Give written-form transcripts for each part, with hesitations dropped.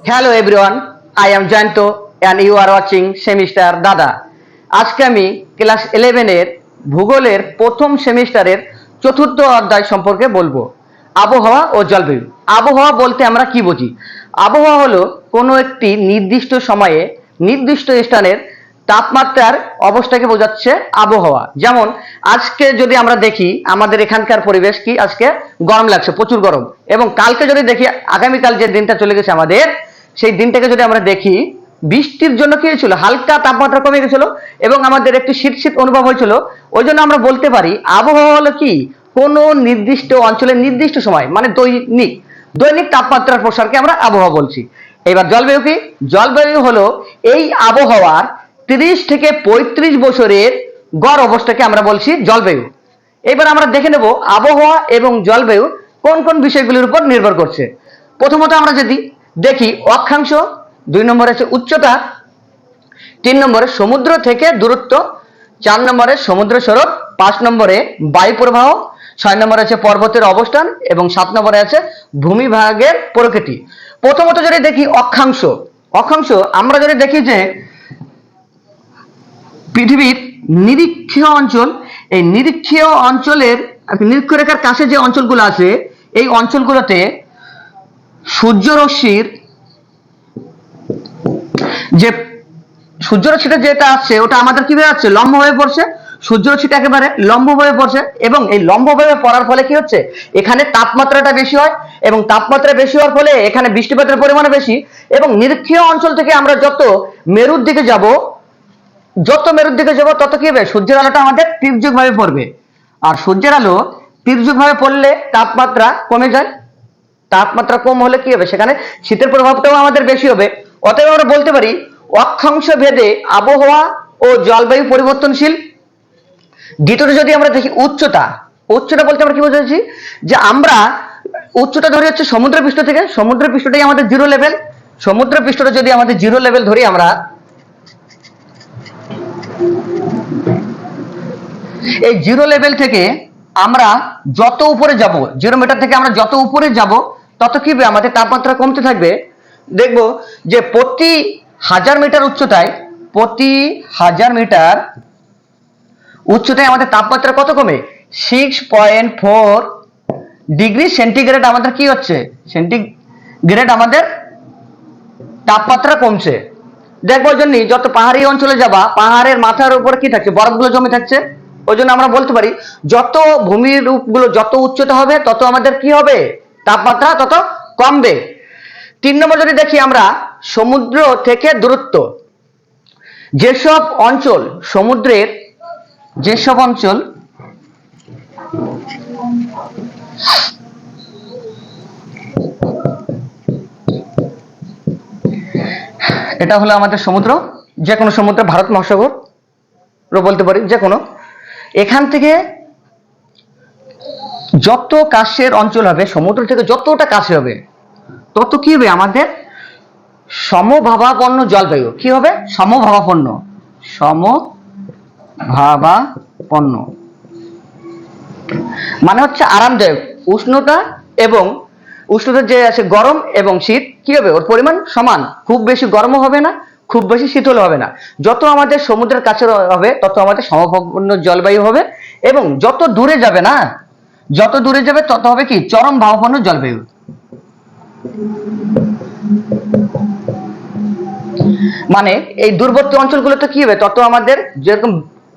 Hello everyone, I am Jayanta and you are watching semester Dada. আজকে আমি class 11 এর ভূগোলের প্রথম সেমিস্টারের চতুর্থ অধ্যায় সম্পর্কে বলবো, আবহাওয়া ও জলবায়ু। আবহাওয়া বলতে আমরা কি বুঝি? আবহাওয়া হলো কোনো একটি নির্দিষ্ট সময়ে নির্দিষ্ট স্থানের তাপমাত্রার অবস্থাকে বোঝাচ্ছে আবহাওয়া। যেমন আজকে যদি আমরা দেখি আমাদের এখানকার পরিবেশ কি, আজকে গরম লাগছে, প্রচুর গরম। এবং কালকে যদি দেখি, আগামীকাল যে দিনটা চলে গেছে আমাদের, সেই দিনটাকে যদি আমরা দেখি, বৃষ্টির জন্য কি হয়েছিল, হালকা তাপমাত্রা কমে গেছিল এবং আমাদের একটু শীত শীত অনুভব হয়েছিল। ওই জন্য আমরা বলতে পারি আবহাওয়া হলো কি, কোনো নির্দিষ্ট অঞ্চলের নির্দিষ্ট সময়, মানে দৈনিক দৈনিক তাপমাত্রার প্রসারকে আমরা আবহাওয়া বলছি। এবার জলবায়ু কি? জলবায়ু হলো এই আবহাওয়ার 30 থেকে 35 বছরের গড় অবস্থাকে আমরা বলছি জলবায়ু। এবার আমরা দেখে নেব আবহাওয়া এবং জলবায়ু কোন কোন বিষয়গুলির উপর নির্ভর করছে। প্রথমত আমরা যদি দেখি অক্ষাংশ, 2 নম্বরে আছে উচ্চতা, 3 নম্বরে সমুদ্র থেকে দূরত্ব, 4 নম্বরে সমুদ্র স্বরূপ, 5 নম্বরে বায়ু প্রবাহ, 6 নম্বরে আছে পর্বতের অবস্থান এবং 7 নম্বরে আছে ভূমিভাগের প্রকৃতি। প্রথমত যদি দেখি অক্ষাংশ, অক্ষাংশ আমরা যদি দেখি যে পৃথিবীর নিরক্ষীয় অঞ্চল, এই নিরক্ষীয় অঞ্চলের নিরক্ষরেখার কাছে যে অঞ্চলগুলো আছে, এই অঞ্চলগুলোতে সূর্যরশ্মির যে সূর্যরশ্মিটা যেটা আসছে ওটা আমাদের কিভাবে আসছে, লম্ব হয়ে পড়ছে। সূর্যরশ্মিটা একেবারে লম্ব হয়ে পড়ছে এবং এই লম্ব হয়ে পড়ার ফলে কি হচ্ছে, এখানে তাপমাত্রাটা বেশি হয় এবং তাপমাত্রা বেশি হওয়ার ফলে এখানে বৃষ্টিপাতের পরিমাণ বেশি। এবং নিরক্ষীয় অঞ্চল থেকে আমরা যত মেরুর দিকে যাব, তত কি হবে, সূর্যের আলোটা আমাদের তীর্যকভাবে পড়বে। আর সূর্যের আলো তীর্যকভাবে পড়লে তাপমাত্রা কমে যায়। তাপমাত্রা কম হলে কি হবে, সেখানে শীতের প্রভাবটাও আমাদের বেশি হবে। অতএব আমরা বলতে পারি অক্ষাংশ ভেদে আবহাওয়া ও জলবায়ু পরিবর্তনশীল। দ্বিতীয়ত যদি আমরা দেখি উচ্চতা, উচ্চতা বলতে আমরা কি বোঝাচ্ছি, যে আমরা উচ্চতা ধরি হচ্ছে সমুদ্র পৃষ্ঠ থেকে, সমুদ্র পৃষ্ঠটাই আমাদের জিরো লেভেল। সমুদ্র পৃষ্ঠটা যদি আমাদের জিরো লেভেল ধরি আমরা, এই জিরো লেভেল থেকে আমরা যত উপরে যাব, 0 মিটার থেকে আমরা যত উপরে যাব তত কি হবে, আমাদের তাপমাত্রা কমতে থাকবে। দেখব যে প্রতি 1000 মিটার উচ্চতায়, প্রতি 1000 মিটার উচ্চতায় আমাদের তাপমাত্রা কত কমে, 6.4 ডিগ্রি সেন্টিগ্রেড আমাদের কি হচ্ছে, সেন্টিগ্রেড আমাদের তাপমাত্রা কমছে। দেখবো ওই জন্য যত পাহাড়ি অঞ্চলে যাবা, পাহাড়ের মাথার উপর কি থাকছে, বরফগুলো জমে থাকছে। ওই জন্য আমরা বলতে পারি যত ভূমির রূপগুলো যত উচ্চতা হবে তত আমাদের কি হবে, তাপমাত্রা তত কমবে। 3 নম্বর যদি দেখি আমরা সমুদ্র থেকে দূরত্ব, যেসব অঞ্চল সমুদ্রের, যেসব অঞ্চল এটা হলো আমাদের সমুদ্র, যে কোনো সমুদ্র, ভারত মহাসাগর বলতে পারি, যে কোনো, এখান থেকে যত কাছের অঞ্চল হবে, সমুদ্র থেকে যতটা কাছে হবে তত কি হবে, আমাদের সমভাবাপন্ন জলবায়ু কি হবে, সমভাবাপন্ন, সমভাবাপন্ন মানে হচ্ছে আরামদায়ক। উষ্ণতা এবং উষ্ণতা যে আছে, গরম এবং শীত কি হবে, ওর পরিমাণ সমান, খুব বেশি গরমও হবে না, খুব বেশি শীতল হবে না। যত আমাদের সমুদ্রের কাছে হবে তত আমাদের সমভাবাপন্ন জলবায়ু হবে। এবং যত দূরে যাবে না, যত দূরে যাবে তত হবে কি, চরম ভাবাপন্ন জলবায়ু। মানে এই দূরবর্তী অঞ্চলগুলোতে কি হবে, তত আমাদের যেরকম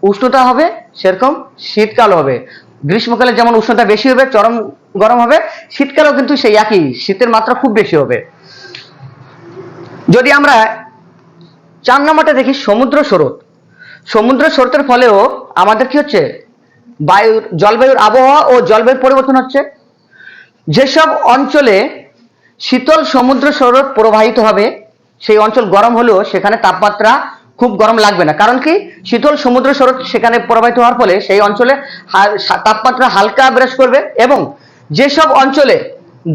উষ্ণতা হবে সেরকম শীতকাল হবে। গ্রীষ্মকালে যেমন উষ্ণতা বেশি হবে, চরম গরম হবে, শীতকালেও কিন্তু সেই একই, শীতের মাত্রা খুব বেশি হবে। যদি আমরা 4 নম্বরটা দেখি সমুদ্র স্রোত, সমুদ্র স্রোতের ফলেও আমাদের কি হচ্ছে, জলবায়ুর আবহাওয়া ও জলবায়ুর পরিবর্তন হচ্ছে। যেসব অঞ্চলে শীতল সমুদ্র স্রোত প্রবাহিত হবে সেই অঞ্চল গরম হলেও সেখানে তাপমাত্রা খুব গরম লাগবে না। কারণ কি, শীতল সমুদ্র স্রোত সেখানে প্রবাহিত হওয়ার ফলে সেই অঞ্চলে তাপমাত্রা হালকা বিরাজ করবে। এবং যেসব অঞ্চলে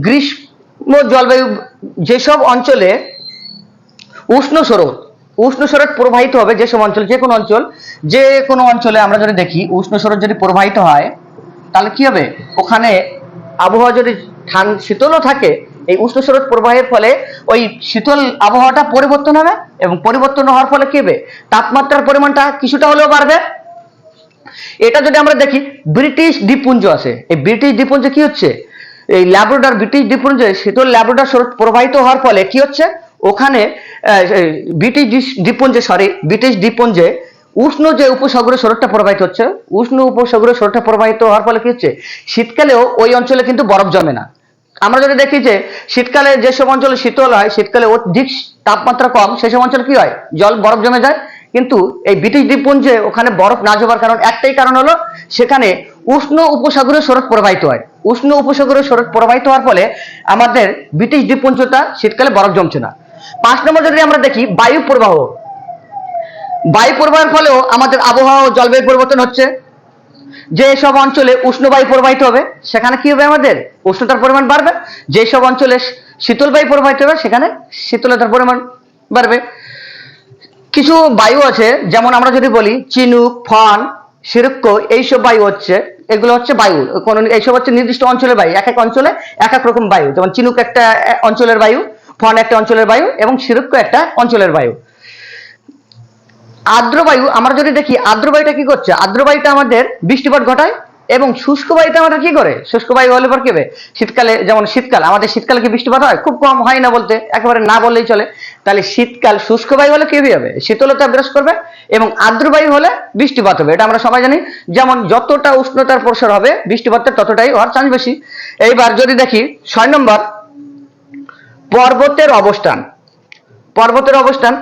গ্রীষ্ম জলবায়ু, যেসব অঞ্চলে উষ্ণ স্রোত প্রবাহিত হবে, যেসব অঞ্চল, যে কোনো অঞ্চলে আমরা যদি দেখি উষ্ণ স্রোত যদি প্রবাহিত হয় তাহলে কি হবে, ওখানে আবহাওয়া যদি শীতলও থাকে এই উষ্ণ স্রোত প্রবাহের ফলে ওই শীতল আবহাওয়াটা পরিবর্তন হবে, এবং পরিবর্তন হওয়ার ফলে কি হবে, তাপমাত্রার পরিমাণটা কিছুটা হলেও বাড়বে। এটা যদি আমরা দেখি ব্রিটিশ দ্বীপপুঞ্জ আছে, এই ব্রিটিশ দ্বীপপুঞ্জে কি হচ্ছে, এই ল্যাব্রাডর ব্রিটিশ দ্বীপপুঞ্জে শীতল ল্যাব্রাডর স্রোত প্রবাহিত হওয়ার ফলে কি হচ্ছে, ওখানে ব্রিটিশ দ্বীপপুঞ্জে উষ্ণ যে উপসাগরীয় স্রোতটা প্রবাহিত হচ্ছে, উষ্ণ উপসাগরীয় স্রোতটা প্রবাহিত হওয়ার ফলে কি হচ্ছে, শীতকালেও ওই অঞ্চলে কিন্তু বরফ জমে না। আমরা যদি দেখি যে শীতকালে যেসব অঞ্চলে শীতল হয়, শীতকালে অধিক তাপমাত্রা কম, সেসব অঞ্চলে কি হয়, বরফ জমে যায়। কিন্তু এই ব্রিটিশ দ্বীপপুঞ্জে ওখানে বরফ না জমার কারণ একটাই কারণ হলো, সেখানে উষ্ণ উপসাগরীয় স্রোত প্রবাহিত হয়। উষ্ণ উপসাগরীয় স্রোত প্রবাহিত হওয়ার ফলে আমাদের ব্রিটিশ দ্বীপপুঞ্জটা শীতকালে বরফ জমছে না। 5 নম্বর যদি আমরা দেখি বায়ু প্রবাহ, বায়ু প্রবাহের ফলেও আমাদের আবহাওয়া ও জলবায়ু পরিবর্তন হচ্ছে। যেসব অঞ্চলে উষ্ণ বায়ু প্রবাহিত হবে সেখানে কি হবে, আমাদের উষ্ণতার পরিমাণ বাড়বে। যেসব অঞ্চলে শীতল বায়ু প্রবাহিত হবে সেখানে শীতলতার পরিমাণ বাড়বে। কিছু বায়ু আছে, যেমন আমরা যদি বলি চিনুক, ফন, সিরুক্ষ, এইসব বায়ু হচ্ছে, এগুলো হচ্ছে বায়ু, কোন এইসব হচ্ছে নির্দিষ্ট অঞ্চলের বায়ু। এক এক অঞ্চলে এক এক রকম বায়ু, যেমন চিনুক একটা অঞ্চলের বায়ু, ফন একটা অঞ্চলের বায়ু, এবং সিরুক্ষ একটা অঞ্চলের বায়ু। আর্দ্র বায়ু আমরা যদি দেখি, আর্দ্র বায়ুটা কি করছে, আর্দ্র বায়ুটা আমাদের বৃষ্টিপাত ঘটায়, এবং শুষ্ক বায়ুটা আমাদের কি করে, শুষ্ক বায়ু হলে পর কি হবে, শীতকালে, যেমন শীতকাল, আমাদের শীতকালে কি বৃষ্টিপাত হয়, খুব কম হয় না বলতে, একেবারে না বললেই চলে। তাহলে শীতকাল শুষ্ক বায়ু হলে কি হবে, শীতলতা বিরাজ করবে, এবং আর্দ্র বায়ু হলে বৃষ্টিপাত হবে। এটা আমরা সবাই জানি। যেমন যতটা উষ্ণতার প্রসার হবে বৃষ্টিপাতের ততটাই হওয়ার চান্স বেশি। এইবার যদি দেখি 6 নম্বর পর্বতের অবস্থান। পর্বতের অবস্থান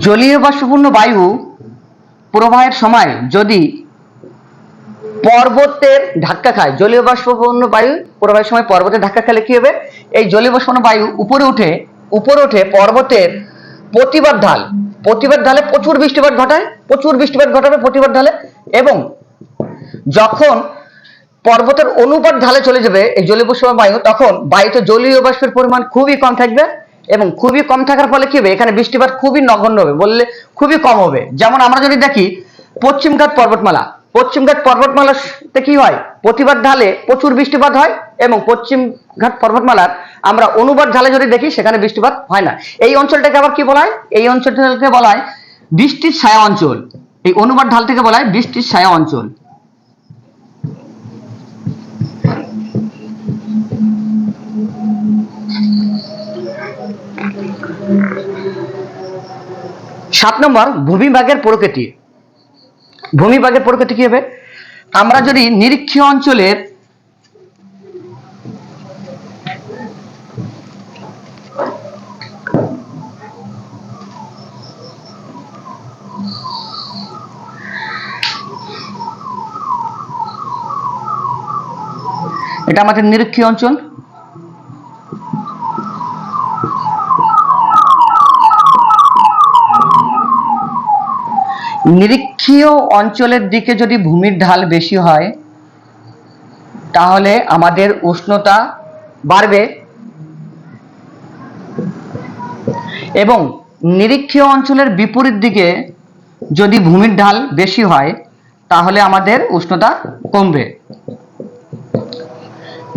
জলীয় বাষ্পপূর্ণ বায়ু প্রবাহের সময় যদি পর্বতের ধাক্কা খায়, জলীয় বাষ্পপূর্ণ বায়ু প্রবাহের সময় পর্বতের ধাক্কা খেলে কি হবে, এই জলীয় বাষ্পপূর্ণ বায়ু উপরে উঠে পর্বতের প্রতিবাদ ঢালে প্রচুর বৃষ্টিপাত ঘটায়, প্রচুর বৃষ্টিপাত ঘটাবে প্রতিবাদ ঢালে। এবং যখন পর্বতের অনুপাত ঢালে চলে যাবে এই জলীয় বাষ্পীয় বায়ু, তখন বায়ুতে জলীয় বাষ্পের পরিমাণ খুবই কম থাকবে, এবং খুবই কম থাকার ফলে কি হবে, এখানে বৃষ্টিপাত খুবই নগণ্য হবে, বললে খুবই কম হবে। যেমন আমরা যদি দেখি পশ্চিমঘাট পর্বতমালাতে কি হয়, প্রতিবাদ ঢালে প্রচুর বৃষ্টিপাত হয়, এবং পশ্চিমঘাট পর্বতমালার আমরা অনুবাদ ঢালে যদি দেখি সেখানে বৃষ্টিপাত হয় না। এই অঞ্চলটাকে আবার কি বলা হয়, এই অঞ্চলটাকে বলা হয় বৃষ্টির ছায়া অঞ্চল। এই অনুবাদ ঢাল থেকে বলা হয় বৃষ্টির ছায়া অঞ্চল। সাত নম্বর ভূমিভাগের প্রকৃতি। ভূমিভাগের প্রকৃতি কি হবে, আমরা যদি নিরক্ষীয় অঞ্চলের এটা আমাদের নিরক্ষীয় অঞ্চল। নিরক্ষীয় অঞ্চলের দিকে যদি ভূমির ঢাল বেশি হয় তাহলে আমাদের উষ্ণতা বাড়বে, এবং নিরক্ষীয় অঞ্চলের বিপরীত দিকে যদি ভূমির ঢাল বেশি হয় তাহলে আমাদের উষ্ণতা কমবে।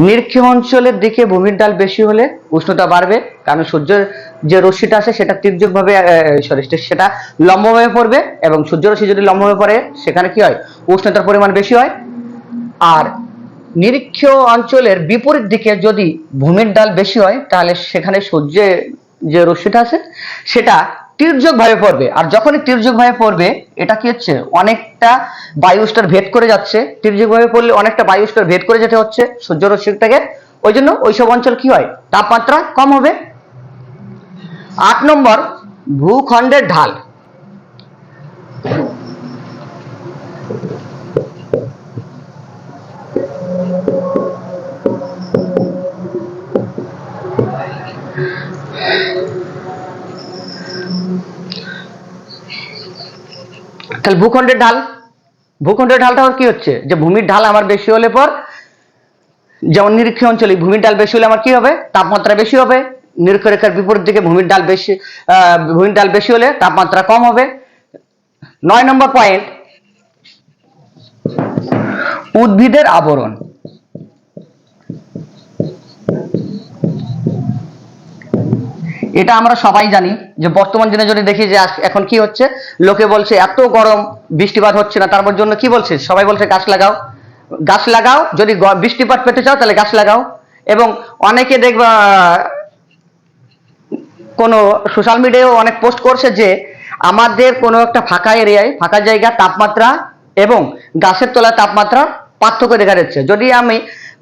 নিরক্ষীয় অঞ্চলের দিকে ভূমির ঢাল বেশি হলে উষ্ণতা বাড়বে, কারণ সূর্যের যে রশ্মিটা আছে সেটা তির্যকভাবে সেটা লম্বভাবে পড়বে, এবং সূর্য রশ্মি যদি লম্বভাবে পড়ে সেখানে কি হয়, উষ্ণতার পরিমাণ বেশি হয়। আর নিরক্ষীয় অঞ্চলের বিপরীত দিকে যদি ভূমির ঢাল বেশি হয় তাহলে সেখানে সূর্যের যে রশ্মিটা আছে সেটা তির্যকভাবে পড়বে, আর যখনই তির্যকভাবে পড়বে এটা কি হচ্ছে, অনেকটা বায়ুস্তর ভেদ করে যাচ্ছে। তির্যকভাবে পড়লে অনেকটা বায়ুস্তর ভেদ করে যেতে হচ্ছে সূর্য রশ্মিটাকে, ওই জন্য ওইসব অঞ্চল কি হয়, তাপমাত্রা কম হবে। 8 নম্বর ভূখণ্ডের ঢাল। তাহলে ভূখণ্ডের ঢালটা কি হচ্ছে, যে ভূমির ঢাল আমার বেশি হলে পর, যেমন নিরক্ষীয় অঞ্চলে ভূমির ঢাল বেশি হলে আমার কি হবে, তাপমাত্রা বেশি হবে, নিরক্ষরেখার বিপরীত দিকে ভূমির ঢাল বেশি হলে তাপমাত্রা কম হবে। 9 নম্বর পয়েন্ট, উদ্ভিদের আবরণ। এটা আমরা সবাই জানি যে বর্তমান দিনে যদি দেখি যে এখন কি হচ্ছে, লোকে বলছে এত গরম, বৃষ্টিপাত হচ্ছে না, তারপর জন্য কি বলছে, সবাই বলছে গাছ লাগাও, গাছ লাগাও, যদি বৃষ্টিপাত পেতে চাও তাহলে গাছ লাগাও। এবং অনেকে দেখবা কোনো সোশ্যাল মিডিয়ায় অনেক পোস্ট করছে যে আমাদের কোনো একটা ফাঁকা এরিয়ায়, ফাঁকা জায়গার তাপমাত্রা এবং গাছের তলায় তাপমাত্রা পার্থক্য দেখা যাচ্ছে। যদি আমি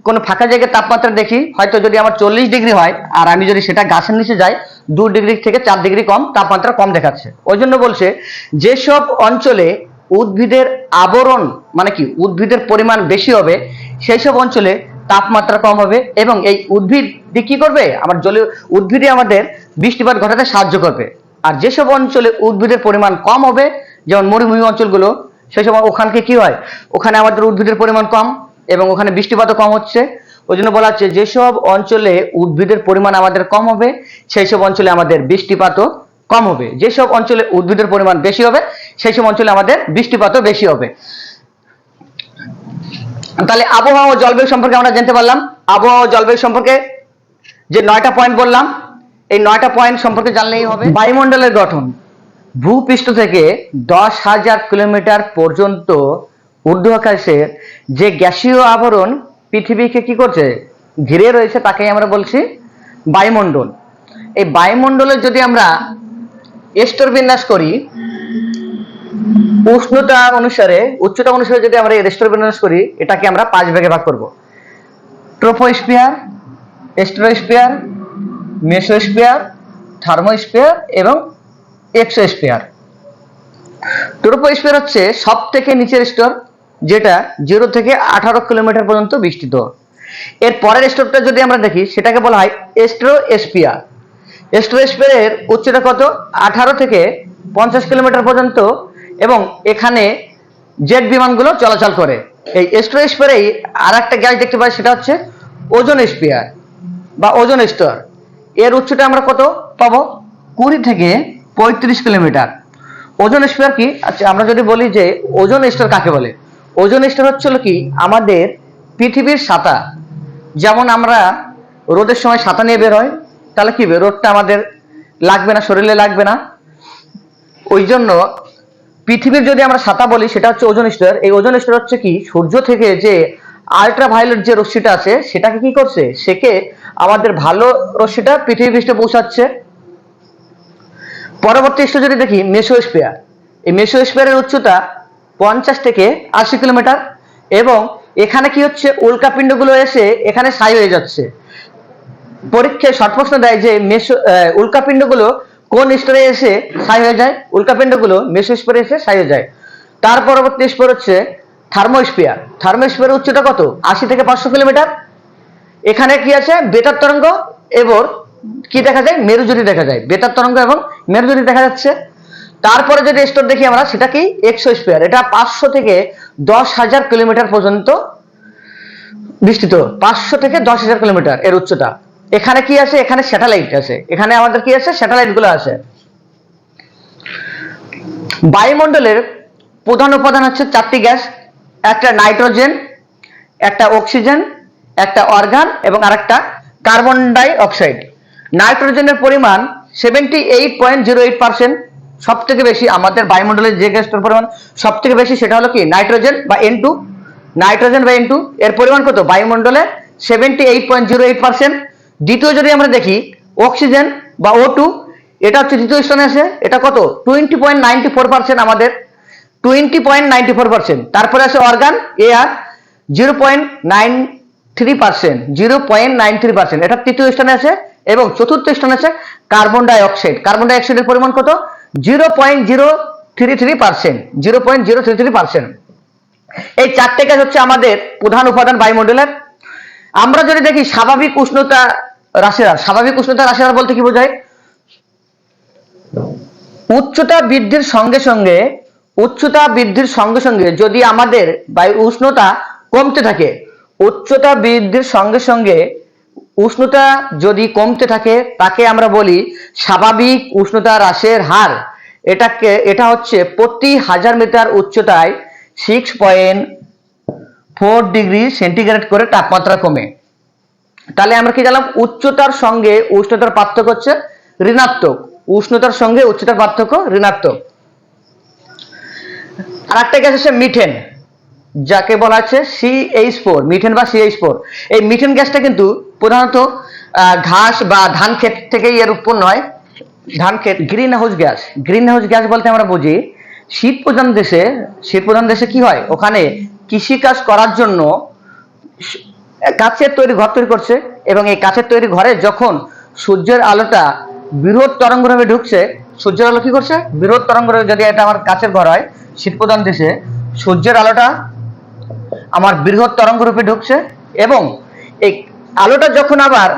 কোনো ফাঁকা জায়গায় তাপমাত্রা দেখি, হয়তো যদি আমার 40 ডিগ্রি হয়, আর আমি যদি সেটা গাছের নিচে যাই, 2 ডিগ্রি থেকে 4 ডিগ্রি কম তাপমাত্রা কম দেখাচ্ছে। ওই জন্য বলছে যেসব অঞ্চলে উদ্ভিদের আবরণ মানে কি উদ্ভিদের পরিমাণ বেশি হবে, সেই সব অঞ্চলে তাপমাত্রা কম হবে। এবং এই উদ্ভিদ কি করবে, আমার জলীয় উদ্ভিদে আমাদের বৃষ্টিপাত ঘটাতে সাহায্য করবে। আর যেসব অঞ্চলে উদ্ভিদের পরিমাণ কম হবে, যেমন মরুভূমি অঞ্চলগুলো, সেই সময় ওখানকে কি হয়, ওখানে আমাদের উদ্ভিদের পরিমাণ কম এবং ওখানে বৃষ্টিপাতও কম হচ্ছে। ওই জন্য বলা হচ্ছে যেসব অঞ্চলে উদ্ভিদের পরিমাণ আমাদের কম হবে, সেই সব অঞ্চলে আমাদের বৃষ্টিপাতও কম হবে। যেসব অঞ্চলে উদ্ভিদের পরিমাণ বেশি হবে, সেই সব অঞ্চলে আমাদের বৃষ্টিপাতও বেশি হবে। তাহলে আবহাওয়া ও জলবায়ু সম্পর্কে আমরা জানতে পারলাম। আবহাওয়া ও জলবায়ু সম্পর্কে যে 9টা পয়েন্ট বললাম, এই 9টা পয়েন্ট সম্পর্কে জানলেই হবে। বায়ুমণ্ডলের গঠন। ভূপৃষ্ঠ থেকে 10,000 কিলোমিটার পর্যন্ত ঊর্ধ্বাকাশের যে গ্যাসীয় আবরণ পৃথিবীকে কি করছে, ঘিরে রয়েছে, তাকেই আমরা বলছি বায়ুমণ্ডল। এই বায়ুমণ্ডলের যদি আমরা স্তর বিন্যাস করি, উষ্ণতা অনুসারে, উচ্চতা অনুসারে যদি আমরা এর স্তর বিন্যাস করি, এটাকে আমরা 5 ভাগে ভাগ করব। ট্রোপোস্ফিয়ার, স্ট্রাটোস্ফিয়ার, মেসোস্ফিয়ার, থার্মোস্ফিয়ার এবং এক্সোস্ফিয়ার। ট্রোপোস্ফিয়ার হচ্ছে সব থেকে নিচের স্তর, যেটা 0 থেকে 18 কিলোমিটার পর্যন্ত বিস্তৃত। এর পরের স্তরটা যদি আমরা দেখি, সেটাকে বলা হয় স্ট্রাটোস্ফিয়ার। স্ট্রাটোস্ফিয়ারের উচ্চতা কত, 18 থেকে 50 কিলোমিটার পর্যন্ত, এবং এখানে জেট বিমানগুলো চলাচল করে। এই স্ট্রাটোস্ফিয়ারেই আর একটা গ্যাস দেখতে পাই, সেটা হচ্ছে ওজোন স্ফিয়ার বা ওজোন স্তর। এর উচ্চতা আমরা কত পাবো, 20 থেকে 35 কিলোমিটার। ওজোন স্তর কি, আচ্ছা আমরা যদি বলি যে ওজোন স্তর কাকে বলে, ওজোন স্তর হচ্ছিল কি আমাদের পৃথিবীর ছাতা। যেমন আমরা রোদের সময় ছাতা নিয়ে বের হয়, তাহলে কি রোদটা আমাদের লাগবে না, শরীরে লাগবে না। ওই জন্য পৃথিবীর যদি আমরা ছাতা বলি, সেটা হচ্ছে ওজোন স্তর। এই ওজোন স্তর হচ্ছে কি সূর্য থেকে যে আল্ট্রাভায়োলেট যে রশ্মিটা আছে, সেটাকে কি করছে, সেকে আমাদের ভালো রশ্মিটা পৃথিবী পৃষ্ঠে পৌঁছাচ্ছে। পরবর্তী স্তর যদি দেখি মেসোস্ফিয়ার, এই মেসোস্ফিয়ারের উচ্চতা 50 থেকে 80 কিলোমিটার, এবং এখানে কি হচ্ছে, উল্কাপিণ্ডগুলো এসে এখানে ছাই হয়ে যাচ্ছে। পরীক্ষায় শর্ট প্রশ্ন দেয় যে উল্কাপিণ্ডগুলো কোন স্তরে এসে ছাই হয়ে যায়, উল্কাপিণ্ডগুলো মেসোস্ফিয়ারে এসে ছাই হয়ে যায়। তার পরবর্তী স্তর হচ্ছে থার্মোস্ফিয়ার। থার্মোস্ফিয়ারের উচ্চতা কত, 80 থেকে 500 কিলোমিটার। এখানে কি আছে, বেতার তরঙ্গ এবং কি দেখা যায়, মেরুজ্যোতি দেখা যায়। বেতার তরঙ্গ এবং মেরুজ্যোতি দেখা যাচ্ছে। তারপরে যদি স্তর দেখি আমরা, সেটা কি এক্সোস্ফিয়ার। এটা 500 থেকে 10,000 কিলোমিটার পর্যন্ত বিস্তৃত। 500 থেকে 10,000 কিলোমিটার এর উচ্চতা। এখানে কি আছে, এখানে স্যাটেলাইট আছে, এখানে আমাদের কি আছে, স্যাটেলাইট গুলো আছে। বায়ুমণ্ডলের প্রধান উপাদান হচ্ছে 4টি গ্যাস, একটা নাইট্রোজেন, একটা অক্সিজেন, একটা অর্গান এবং আরেকটা কার্বন ডাই অক্সাইড। নাইট্রোজেনের পরিমাণ 78.08%, সব থেকে বেশি আমাদের বায়ুমণ্ডলের যে গ্যাসটার পরিমাণ সব থেকে বেশি, সেটা হলো কি নাইট্রোজেন বা N2। নাইট্রোজেন বা N2 এর পরিমাণ কত বায়ুমণ্ডলে, 78.08%। দ্বিতীয় যদি আমরা দেখি অক্সিজেন বা O2, এটা হচ্ছে দ্বিতীয় স্থানে আছে, এটা কত 20.94% আমাদের, 20.94%। তারপরে আছে অর্গান এয়ার, 0.93%, 0.93%, এটা তৃতীয় স্থানে আছে। এবং চতুর্থ স্থানে আছে carbon die oxide. Carbon die অক্সাইডের পরিমাণ কত, 0.033%, 0.033%। এই 4টে গ্যাস হচ্ছে আমাদের প্রধান উপাদান বায়ুমণ্ডলের। আমরা যদি দেখি স্বাভাবিক উষ্ণতা হ্রাসের, স্বাভাবিক উষ্ণতা হ্রাসের বলতে কি বোঝায়, উচ্চতা বৃদ্ধির সঙ্গে সঙ্গে যদি আমাদের বায়ুর উষ্ণতা কমতে থাকে, উচ্চতা বৃদ্ধির সঙ্গে সঙ্গে উষ্ণতা যদি কমতে থাকে তাকে আমরা বলি স্বাভাবিক উষ্ণতা হ্রাসের হার। এটা হচ্ছে প্রতি 1000 মিটার উচ্চতায় 6.4 ডিগ্রি সেন্টিগ্রেড করে তাপমাত্রা কমে। তাহলে আমরা কি জানলাম? উচ্চতার সঙ্গে উষ্ণতার পার্থক্য হচ্ছে ঋণাত্মক। উষ্ণতার সঙ্গে উচ্চতার পার্থক্য ঋণাত্মক। আর একটা গ্যাস আছে মিথেন, যাকে বলা হচ্ছে CH4, মিথেন বা CH4। এই মিথেন গ্যাসটা কিন্তু প্রধানত ঘাস বা ধান ক্ষেত থেকেই এর উৎপন্ন হয়। ধান ক্ষেত। Green house gas, green house gas বলতে আমরা বুঝি শীত প্রধান দেশে কি হয়, ওখানে কৃষিকাজ করার জন্য কাচের তৈরি ঘর তৈরি করছে, এবং এই কাচের তৈরি ঘরে যখন সূর্যের আলোটা বৃহৎ তরঙ্গরূপে ঢুকছে, সূর্যের আলো কি করছে? বৃহৎ তরঙ্গরূপে, যদি এটা আমার কাচের ঘর হয় শীত প্রধান দেশে, সূর্যের আলোটা আমার বৃহৎ তরঙ্গরূপে ঢুকছে, এবং এই আলোটা যখন আবার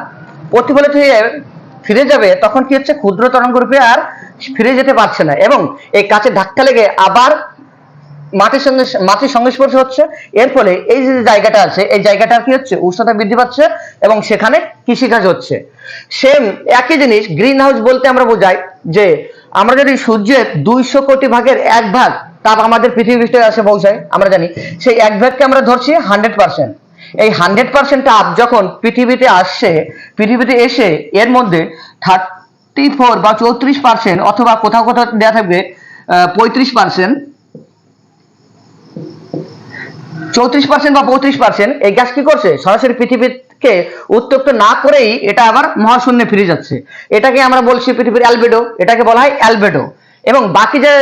প্রতিফলিত হয়ে ফিরে যাবে, তখন কি হচ্ছে? ক্ষুদ্র তরঙ্গরূপে আর ফিরে যেতে পারছে না, এবং এই কাচে ধাক্কা লেগে আবার মাটির সংস্পর্শ হচ্ছে। এর ফলে এই যে জায়গাটা আছে, এই জায়গাটা কি হচ্ছে? উষ্ণতা বৃদ্ধি পাচ্ছে, এবং সেখানে কৃষিকাজ হচ্ছে। সেম একই জিনিস গ্রিন হাউস বলতে আমরা বোঝাই যে আমরা যদি সূর্যের 200 কোটি ভাগের 1 ভাগ তাপ আমাদের পৃথিবী পৃষ্ঠে আসে পৌঁছায়, আমরা জানি সেই 1 ভাগকে আমরা ধরছি 100%। এই 100% তাপ যখন পৃথিবীতে এসে এর মধ্যে 34 বা 34%, অথবা কোথাও কোথাও দেওয়া থাকবে 35%, 34% বা 35%, এই গ্যাস কি করছে? সরাসরি পৃথিবীকে উত্তপ্ত না করেই এটা আবার মহাশূন্যে ফিরে যাচ্ছে। এটাকে আমরা বলছি পৃথিবীর অ্যালবেডো, এটাকে বলা হয় অ্যালবেডো। এবং বাকি যে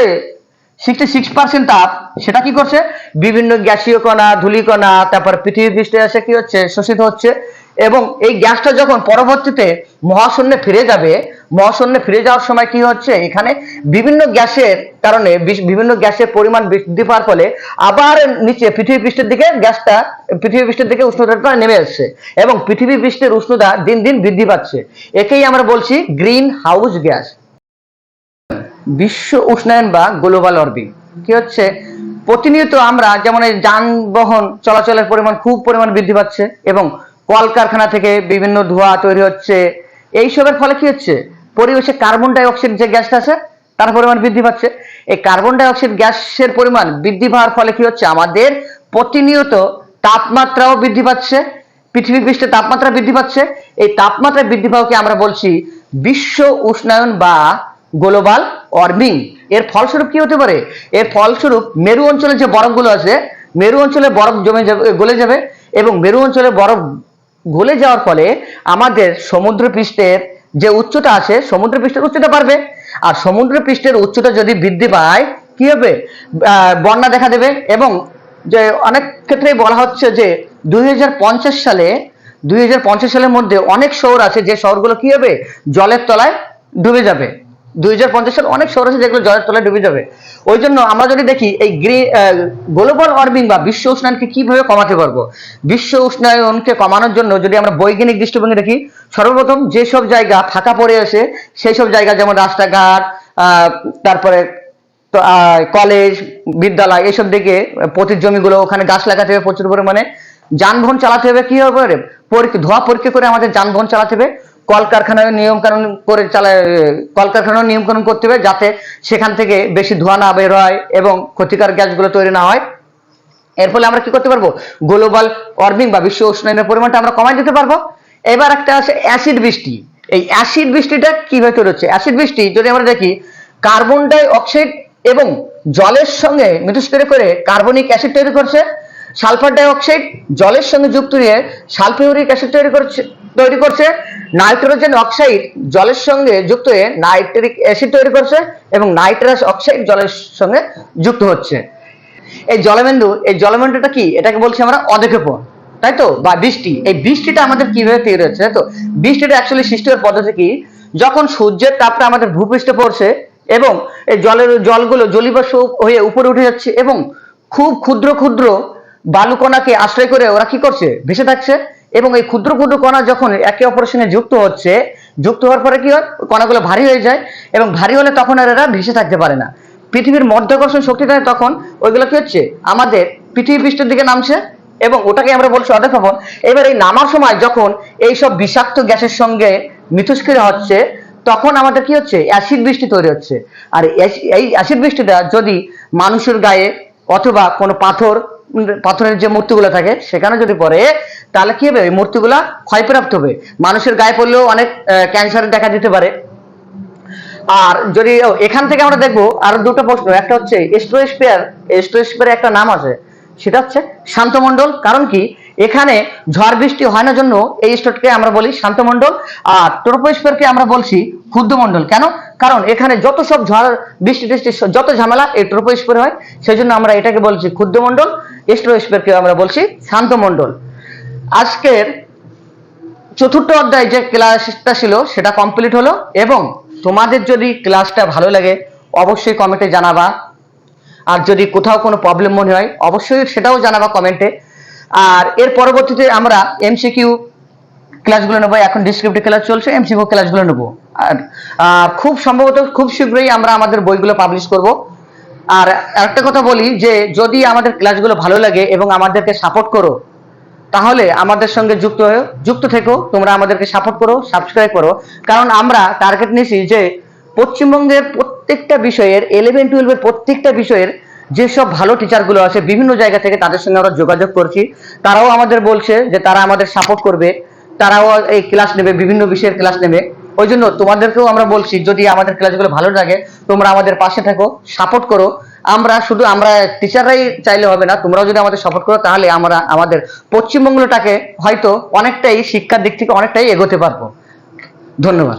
66% তাপ, সেটা কি করছে? বিভিন্ন গ্যাসীয় কণা, ধূলিকণা, তারপর পৃথিবী পৃষ্ঠে এসে কি হচ্ছে? শোষিত হচ্ছে। এবং এই গ্যাসটা যখন পরবর্তীতে মহাশূন্যে ফিরে যাবে, মহাশূন্যে ফিরে যাওয়ার সময় কি হচ্ছে? এখানে বিভিন্ন গ্যাসের কারণে, বিভিন্ন গ্যাসের পরিমাণ বৃদ্ধি পাওয়ার ফলে আবার নিচে পৃথিবী পৃষ্ঠের দিকে উষ্ণতাটা নেমে আসছে, এবং পৃথিবী পৃষ্ঠের উষ্ণতা দিন দিন বৃদ্ধি পাচ্ছে। একেই আমরা বলছি গ্রিন হাউস গ্যাস। বিশ্ব উষ্ণায়ন বা গ্লোবাল ওয়ার্মিং কি হচ্ছে? প্রতিনিয়ত আমরা যেমন এই যানবাহন চলাচলের পরিমাণ বৃদ্ধি পাচ্ছে, এবং কলকারখানা থেকে বিভিন্ন ধোঁয়া তৈরি হচ্ছে। এইসবের ফলে কি হচ্ছে? পরিবেশে কার্বন ডাই অক্সাইড যে গ্যাসটা আছে তার পরিমাণ বৃদ্ধি পাচ্ছে। এই কার্বন ডাই অক্সাইড গ্যাসের পরিমাণ বৃদ্ধি পাওয়ার ফলে কি হচ্ছে? আমাদের প্রতিনিয়ত তাপমাত্রাও বৃদ্ধি পাচ্ছে, পৃথিবী পৃষ্ঠে তাপমাত্রা বৃদ্ধি পাচ্ছে। এই তাপমাত্রা বৃদ্ধি পাওয়াকে আমরা বলছি বিশ্ব উষ্ণায়ন বা গ্লোবাল ওয়ার্মিং। এর ফলস্বরূপ কি হতে পারে? এর ফলস্বরূপ মেরু অঞ্চলে যে বরফগুলো আছে, মেরু অঞ্চলে বরফ গলে যাবে, এবং মেরু অঞ্চলে বরফ গলে যাওয়ার ফলে আমাদের সমুদ্র পৃষ্ঠের যে উচ্চতা আছে, সমুদ্র পৃষ্ঠের উচ্চতা বাড়বে। আর সমুদ্র পৃষ্ঠের উচ্চতা যদি বৃদ্ধি পায়, কি হবে? বন্যা দেখা দেবে। এবং যে অনেক ক্ষেত্রেই বলা হচ্ছে যে 2050 সালের মধ্যে অনেক শহর আছে, যে শহরগুলো কি হবে? জলের তলায় ডুবে যাবে। 2050 সালে অনেক শহর আছে যেগুলো জলের তলায় ডুবে যাবে। ওই জন্য আমরা যদি দেখি এই গ্লোবাল ওয়ার্মিং বা বিশ্ব উষ্ণায়নকে কিভাবে কমাতে পারবো, বিশ্ব উষ্ণায়নকে কমানোর জন্য যদি আমরা বৈজ্ঞানিক দৃষ্টিভঙ্গি দেখি, সর্বপ্রথম যেসব জায়গা ফাঁকা পড়ে আছে সেই সব জায়গা, যেমন রাস্তাঘাট, তারপরে কলেজ, বিদ্যালয়, এইসব দিকে পতিত জমিগুলো, ওখানে গাছ লাগাতে হবে প্রচুর পরিমাণে। যানবাহন চালাতে হবে, কি হবে? ধোঁয়া পরীক্ষা করে আমাদের যানবাহন চালাতে হবে। কলকারখানার নিয়ম কানুন করতে হবে, যাতে সেখান থেকে বেশি ধোঁয়া না বের হয় এবং ক্ষতিকর গ্যাসগুলো তৈরি না হয়। এর ফলে আমরা কি করতে পারবো? গ্লোবাল ওয়ার্মিং বা বিশ্ব উষ্ণায়নের পরিমাণটা আমরা কমাই দিতে পারবো। এবার একটা আছে অ্যাসিড বৃষ্টি। এই অ্যাসিড বৃষ্টিটা কিভাবে তৈরি হচ্ছে? অ্যাসিড বৃষ্টি যদি আমরা দেখি, কার্বন ডাই অক্সাইড এবং জলের সঙ্গে মিথস্ক্রিয়া করে কার্বনিক অ্যাসিড তৈরি করছে। সালফার ডাই অক্সাইড জলের সঙ্গে যুক্ত হয়ে সালফিউরিক অ্যাসিড তৈরি করছে। নাইট্রোজেন অক্সাইড জলের সঙ্গে যুক্ত হয়ে নাইট্রিক অ্যাসিড তৈরি করছে, এবং নাইট্রাস অক্সাইড জলের সঙ্গে যুক্ত হচ্ছে। এই জলমেন্টুটা কি? এটাকে বলছি আমরা অধঃক্ষেপণ, তাই তো, বা বৃষ্টি। এই বৃষ্টিটা আমাদের কিভাবে তৈরি হচ্ছে? তাই তো, বৃষ্টিটা অ্যাকচুয়ালি সৃষ্টি হওয়ার পদ্ধতি কি? যখন সূর্যের তাপটা আমাদের ভূপৃষ্ঠে পড়ছে, এবং এই জলগুলো জলীয়বাষ্প হয়ে উপরে উঠে যাচ্ছে, এবং খুব ক্ষুদ্র ক্ষুদ্র বালুকণাকে আশ্রয় করে ওরা কি করছে? ভেসে থাকছে। এবং এই ক্ষুদ্র ক্ষুদ্র কণা যখন একে অপরের সঙ্গে যুক্ত হওয়ার পরে কি হয়? কণাগুলো ভারী হয়ে যায়, এবং ভারী হলে তখন আর এরা ভেসে থাকতে পারে না। পৃথিবীর মাধ্যাকর্ষণ শক্তিটা তখন ওইগুলো কি হচ্ছে? আমাদের পৃথিবী পৃষ্ঠের দিকে নামছে, এবং ওটাকে আমরা বলছি অধঃক্ষেপণ। এবার এই নামার সময় যখন এই সব বিষাক্ত গ্যাসের সঙ্গে মিথস্ক্রিয়া হচ্ছে, তখন আমাদের কি হচ্ছে, অ্যাসিড বৃষ্টি তৈরি হচ্ছে। আর এই অ্যাসিড বৃষ্টিটা যদি মানুষের গায়ে অথবা কোনো পাথরের যে মূর্তিগুলো থাকে সেখানে যদি পড়ে, তাহলে কি হবে, এই মূর্তিগুলা ক্ষয়প্রাপ্ত হবে। মানুষের গায়ে পড়লেও অনেক ক্যান্সার দেখা দিতে পারে। আর যদি এখান থেকে আমরা দেখবো আরো দুটো প্রশ্ন, একটা হচ্ছে স্ট্রোস্ফিয়ার একটা নাম আছে, সেটা হচ্ছে শান্তমণ্ডল। কারণ কি, এখানে ঝড় বৃষ্টি হয় না জন্য এই স্তরকে আমরা বলি শান্তমণ্ডল। আর ট্রপোস্ফিয়ারকে আমরা বলছি ক্ষুদ্রমণ্ডল। কেন? কারণ এখানে যত সব ঝড় বৃষ্টি টিষ্টি যত ঝামেলা এই ট্রপোস্ফিয়ার হয়, সেই জন্য আমরা এটাকে বলছি ক্ষুদ্রমণ্ডল। স্ট্রোস্ফিয়ারকে আমরা বলছি শান্তমণ্ডল। আজকের চতুর্থ অধ্যায় যে ক্লাসটা ছিল সেটা কমপ্লিট হলো। এবং তোমাদের যদি ক্লাসটা ভালো লাগে অবশ্যই কমেন্টে জানাবা। আর যদি কোথাও কোনো প্রবলেম মনে হয় অবশ্যই সেটাও জানাবা কমেন্টে। আর এর পরবর্তীতে আমরা এমসিকিউ ক্লাসগুলো নেবো। এখন ডিসক্রিপটিভ ক্লাস চলছে, এমসিকিউ ক্লাসগুলো নেবো। আর খুব সম্ভবত খুব শীঘ্রই আমরা আমাদের বইগুলো পাবলিশ করব। আর একটা কথা বলি যে যদি আমাদের ক্লাসগুলো ভালো লাগে এবং আমাদেরকে সাপোর্ট করো, তাহলে আমাদের সঙ্গে যুক্ত থেকো। তোমরা আমাদেরকে সাপোর্ট করো, সাবস্ক্রাইব করো। কারণ আমরা টার্গেট নিয়েছি যে পশ্চিমবঙ্গের প্রত্যেকটা বিষয়ের 11-12 প্রত্যেকটা বিষয়ের যেসব ভালো টিচারগুলো আছে বিভিন্ন জায়গা থেকে, তাদের সঙ্গে আমরা যোগাযোগ করছি। তারাও আমাদের বলছে যে তারা আমাদের সাপোর্ট করবে, তারাও এই ক্লাস নেবে, বিভিন্ন বিষয়ের ক্লাস নেবে। ওই জন্য তোমাদেরকেও আমরা বলছি, যদি আমাদের ক্লাসগুলো ভালো লাগে তোমরা আমাদের পাশে থাকো, সাপোর্ট করো। আমরা টিচাররাই চাইলে হবে না, তোমরাও যদি আমাদের সাপোর্ট করো তাহলে আমরা আমাদের পশ্চিমবঙ্গটাকে হয়তো অনেকটাই শিক্ষার দিক থেকে অনেকটাই এগোতে পারবো। ধন্যবাদ।